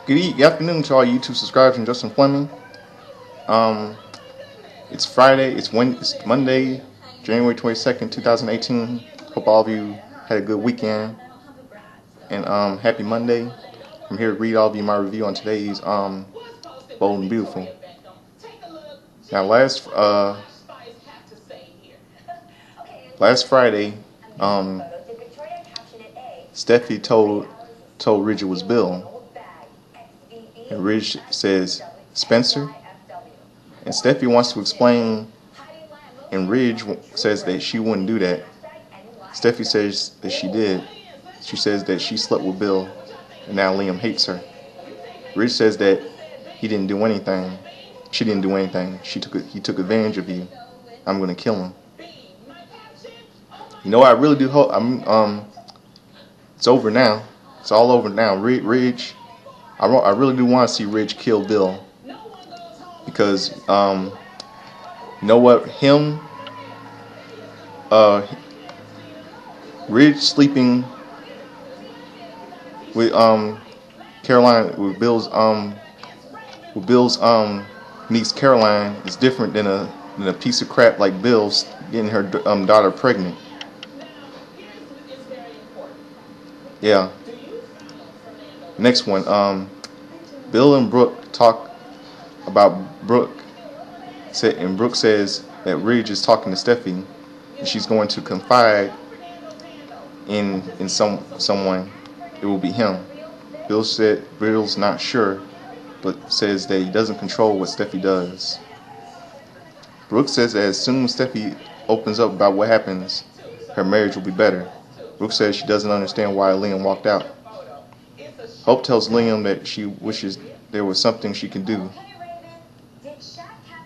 Good afternoon to all YouTube subscribers and Justin Fleming. Um, it's Friday. It's Monday, January 22nd, 2018. Hope all of you had a good weekend and happy Monday. I'm here to read all of you my review on today's Bold and Beautiful. Now, last Friday, Steffi told Ridge it was Bill, and Ridge says Spencer. And Steffi wants to explain, and Ridge says that she wouldn't do that. Steffi says that she did. She says that she slept with Bill, and now Liam hates her. Ridge says that he didn't do anything. She didn't do anything. He took advantage of you. I'm gonna kill him. You know, I really do hope. It's over now. It's all over now. Ridge. I really do want to see Ridge kill Bill, because you know what? Ridge sleeping with Caroline, with Bill's niece Caroline is different than a piece of crap like Bill's getting her daughter pregnant. Yeah. Next one. Bill and Brooke talk about Brooke. And Brooke says that Ridge is talking to Steffi, and she's going to confide in someone. It will be him. Bill said Bill's not sure, but says that he doesn't control what Steffi does. Brooke says that as soon as Steffi opens up about what happens, her marriage will be better. Brooke says she doesn't understand why Liam walked out. Hope tells Liam that she wishes there was something she can do,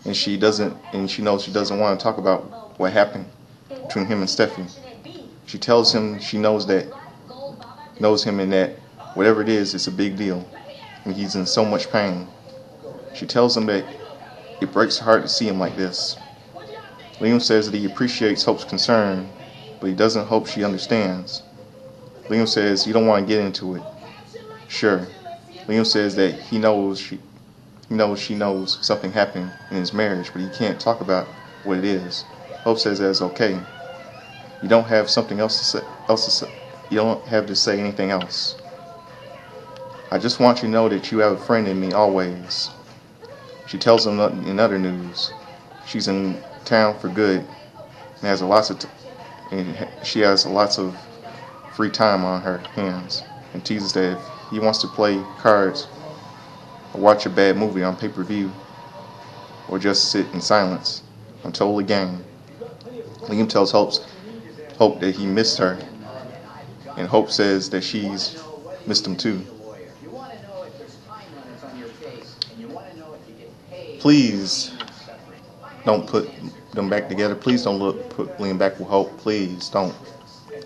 and she knows she doesn't want to talk about what happened between him and Steffi. She tells him she knows him, and that whatever it is, it's a big deal, and he's in so much pain. She tells him that it breaks her heart to see him like this. Liam says that he appreciates Hope's concern, but he doesn't hope she understands. Liam says he don't want to get into it. Sure. Liam says that he knows she knows something happened in his marriage, but he can't talk about what it is. Hope says that's okay. You don't have something else to say. You don't have to say anything else. I just want you to know that you have a friend in me always. She tells him in other news, she's in town for good and she has lots of free time on her hands, and teases that if he wants to play cards or watch a bad movie on pay-per-view or just sit in silence, I'm totally game. Liam tells Hope that he missed her, and Hope says that she's missed him too. Please don't put them back together. Please don't put Liam back with Hope. Please don't.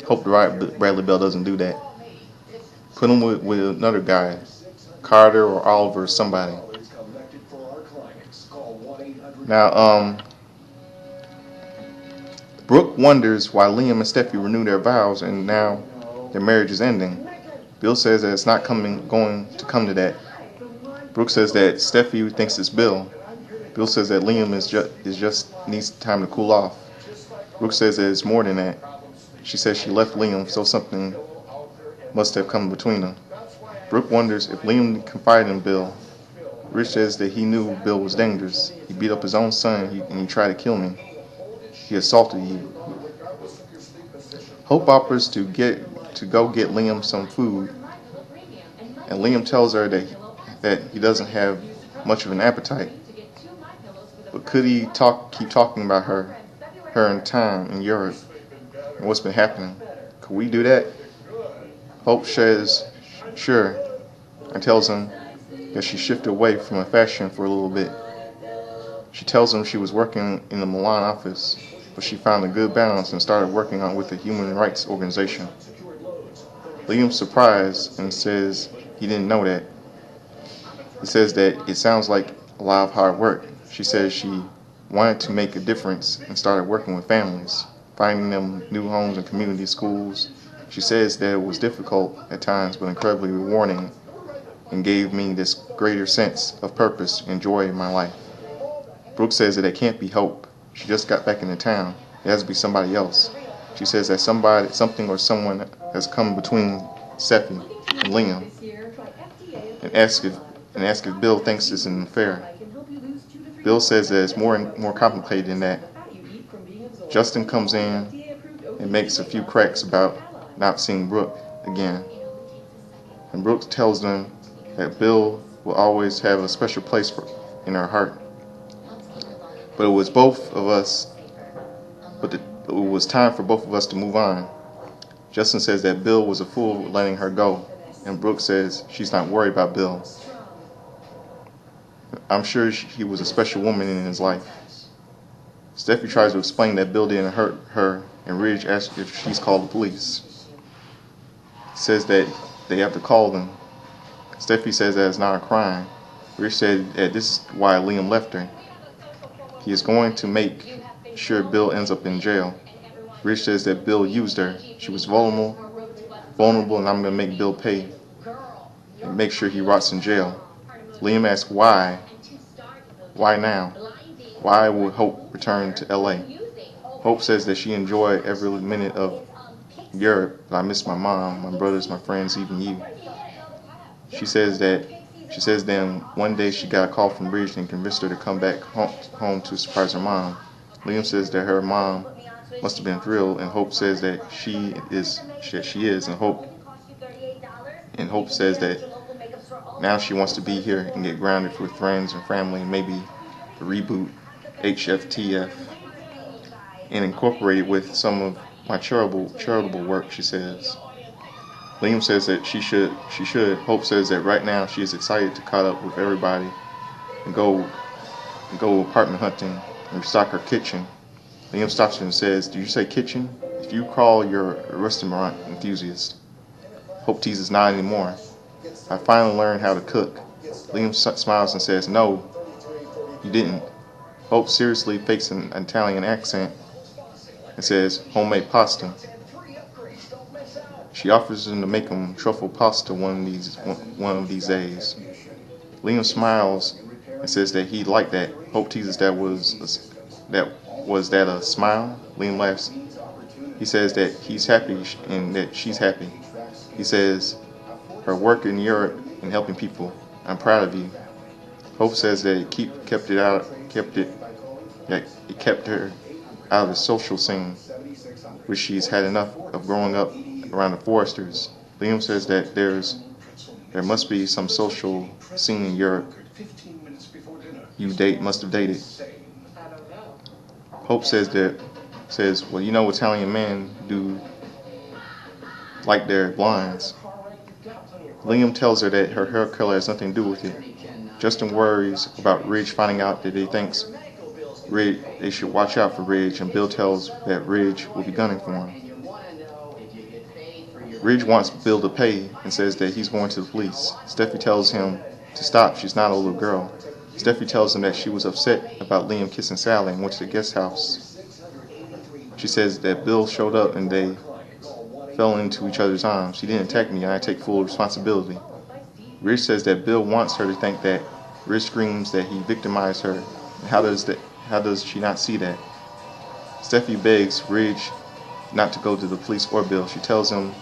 Hope Bradley Bell doesn't do that. Put him with another guy, Carter or Oliver or somebody. Now, Brooke wonders why Liam and Steffi renew their vows and now their marriage is ending. Bill says that it's not going to come to that. Brooke says that Steffi thinks it's Bill. Bill says that Liam is just needs time to cool off. Brooke says that it's more than that. She says she left Liam, so something must have come between them. Brooke wonders if Liam confided in Bill. Rich says that he knew Bill was dangerous. He beat up his own son and he tried to kill me. He assaulted you. Hope offers to go get Liam some food, and Liam tells her that he doesn't have much of an appetite. But could he keep talking about her in time in Europe and what's been happening? Could we do that? Hope says sure, and tells him that she shifted away from fashion for a little bit. She tells him she was working in the Milan office, but she found a good balance and started working with a human rights organization. Liam's surprised and says he didn't know that. He says that it sounds like a lot of hard work. She says she wanted to make a difference and started working with families, finding them new homes and community schools. She says that it was difficult at times, but incredibly rewarding and gave me this greater sense of purpose and joy in my life. Brooke says that it can't be Hope. She just got back into town. It has to be somebody else. She says that something or someone has come between Steffi and Liam and asks if Bill thinks this is fair. Bill says that it's more complicated than that. Justin comes in and makes a few cracks about not seeing Brooke again. And Brooke tells them that Bill will always have a special place in her heart. But it was time for both of us to move on. Justin says that Bill was a fool letting her go, and Brooke says she's not worried about Bill. I'm sure he was a special woman in his life. Steffi tries to explain that Bill didn't hurt her, and Ridge asks if she's called the police. Says that they have to call them. Steffi says that it's not a crime. Ridge said that this is why Liam left her. He is going to make sure Bill ends up in jail. Ridge says that Bill used her. She was vulnerable, and I'm going to make Bill pay and make sure he rots in jail. Liam asks why. Why now? Why would Hope return to LA? Hope says that she enjoyed every minute of Europe, but I miss my mom, my brothers, my friends, even you. She says then one day she got a call from Ridge and convinced her to come back home to surprise her mom. Liam says that her mom must have been thrilled, and Hope says that she is, and Hope says that now she wants to be here and get grounded with friends and family, and maybe the reboot HFTF and incorporate it with some of my charitable work, she says. Liam says that she should. Hope says that right now she is excited to caught up with everybody and go apartment hunting and restock her kitchen. Liam stops her and says, "Do you say kitchen? If you call, you're a restaurant enthusiast." Hope teases not anymore. "I finally learned how to cook." Liam smiles and says, "No, you didn't." Hope seriously fakes an Italian accent and says, "Homemade pasta." She offers him to make him truffle pasta one of these days. Liam smiles and says that he'd like that. Hope teases that a smile? Liam laughs. He says that he's happy and that she's happy. He says, her work in Europe and helping people, "I'm proud of you." Hope says that it kept her out of the social scene, which she's had enough of growing up around the Forresters. Liam says that there must be some social scene in Europe must have dated. Hope says, well, you know Italian men do like their blondes. Liam tells her that her hair color has nothing to do with it. Justin worries about Ridge finding out that they should watch out for Ridge, and Bill tells that Ridge will be gunning for him. Ridge wants Bill to pay and says that he's going to the police. Steffi tells him to stop. She's not a little girl. Steffi tells him that she was upset about Liam kissing Sally and went to the guest house. She says that Bill showed up and they fell into each other's arms. "She didn't attack me and I take full responsibility." Ridge says that Bill wants her to think that. Ridge screams that he victimized her. How does she not see that? Steffi begs Ridge not to go to the police or Bill. She tells him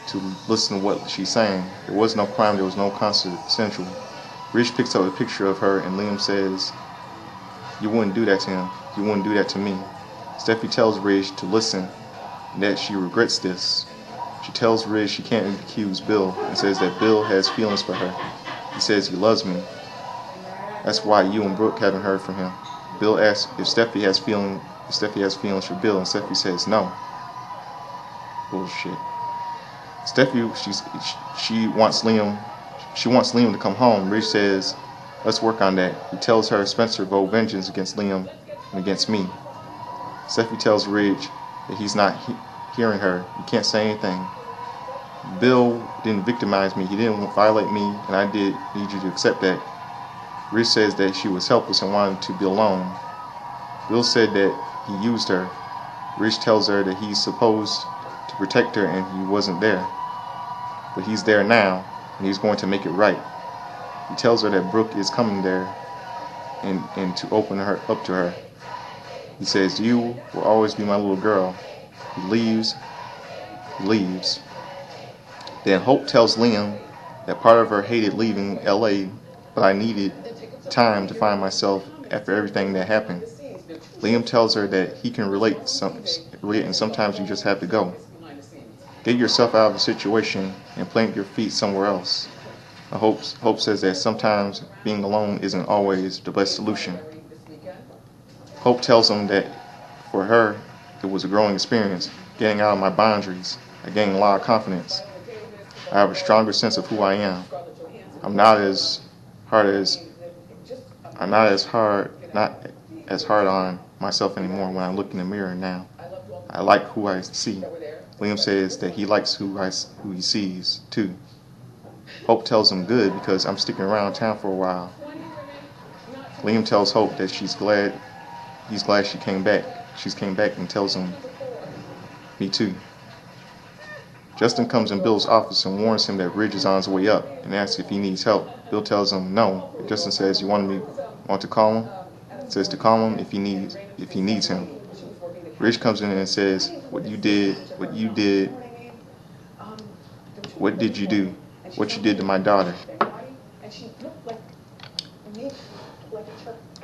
to listen to what she's saying. There was no crime, there was no consensual. Ridge picks up a picture of her and Liam says, "You wouldn't do that to him. You wouldn't do that to me." Steffi tells Ridge to listen and that she regrets this. She tells Ridge she can't accuse Bill and says that Bill has feelings for her. He says he loves me. That's why you and Brooke haven't heard from him. Bill asks if Steffi has feelings for Bill, and Steffi says no. Bullshit. Steffi, she wants Liam to come home. Ridge says, "Let's work on that." He tells her Spencer vowed vengeance against Liam and against me. Steffi tells Ridge that he's not hearing her. "You can't say anything. Bill didn't victimize me. He didn't violate me, and I did need you to accept that." Ridge says that she was helpless and wanted to be alone. Bill said that he used her. Ridge tells her that he's supposed to protect her and he wasn't there. But he's there now. and he's going to make it right. He tells her that Brooke is coming there and to open her up to her. He says, "You will always be my little girl." He leaves. Then Hope tells Liam that part of her hated leaving LA, but I needed time to find myself after everything that happened. Liam tells her that he can relate, and sometimes you just have to go. Get yourself out of the situation and plant your feet somewhere else. Hope says that sometimes being alone isn't always the best solution. Hope tells him that for her, it was a growing experience, getting out of my boundaries. I gained a lot of confidence. I have a stronger sense of who I am. I'm not as hard on myself anymore when I look in the mirror now. I like who I see. Liam says that he likes who he sees too. Hope tells him good because I'm sticking around town for a while. Liam tells Hope that he's glad she came back. She's came back and tells him, me too. Justin comes in Bill's office and warns him that Ridge is on his way up and asks if he needs help. Bill tells him no. Justin says, "You want to call him?" Says to call him if he needs him. Ridge comes in and says, what did you do? What you did to my daughter.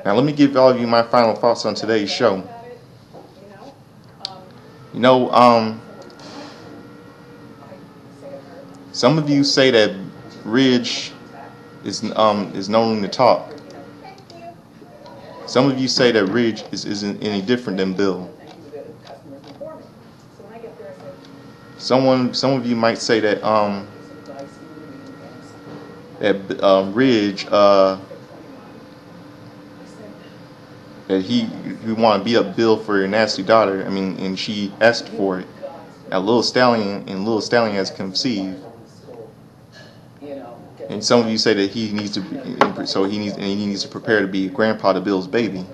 Now let me give all of you my final thoughts on today's show. Some of you say that Ridge is known to talk. Some of you say that Ridge isn't any different than Bill. Some of you might say that Ridge that he want to beat up Bill for your nasty daughter. And she asked for it. Now Little Stallion has conceived. And some of you say that he needs to prepare to be a grandpa to Bill's baby.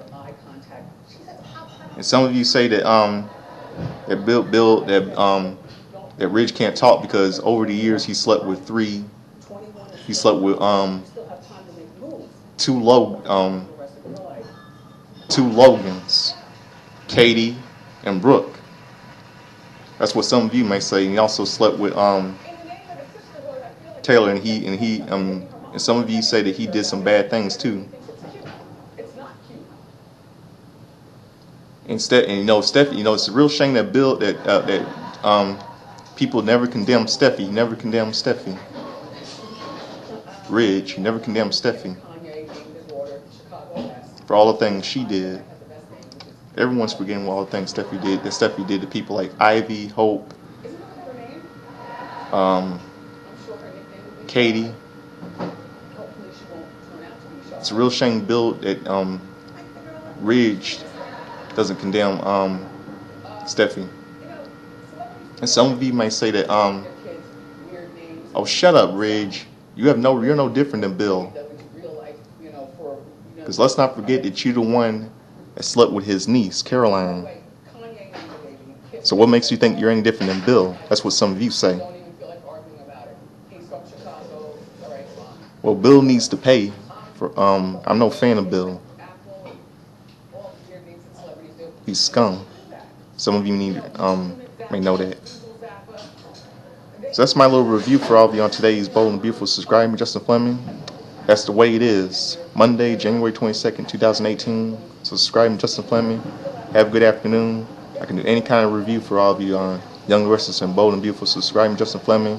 And some of you say that that Ridge can't talk because over the years he slept with two Logans, Katie and Brooke. That's what some of you may say. And he also slept with Taylor, and some of you say that he did some bad things too. It's a real shame that people never condemn Steffi. Never condemn Steffi. Ridge, you never condemned Steffi for all the things she did. Everyone's forgetting all the things Steffi did to people like Ivy, Hope, Katie. It's a real shame, Bill, that Ridge doesn't condemn Steffi. And some of you may say that, oh, shut up, Ridge. You're no different than Bill. Because let's not forget that you're the one that slept with his niece, Caroline. So what makes you think you're any different than Bill? That's what some of you say. Well, Bill needs to pay for. I'm no fan of Bill. He's scum. Some of you may know that. So that's my little review for all of you on today's Bold and Beautiful. Subscribe me, Justin Fleming. That's the way it is. Monday, January 22nd, 2018. So subscribe me, Justin Fleming. Have a good afternoon. I can do any kind of review for all of you on Young, Restless, and Bold and Beautiful. Subscribe me, Justin Fleming.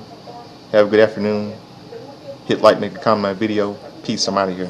Have a good afternoon. Hit like, make a comment on my video. Peace. I'm out of here.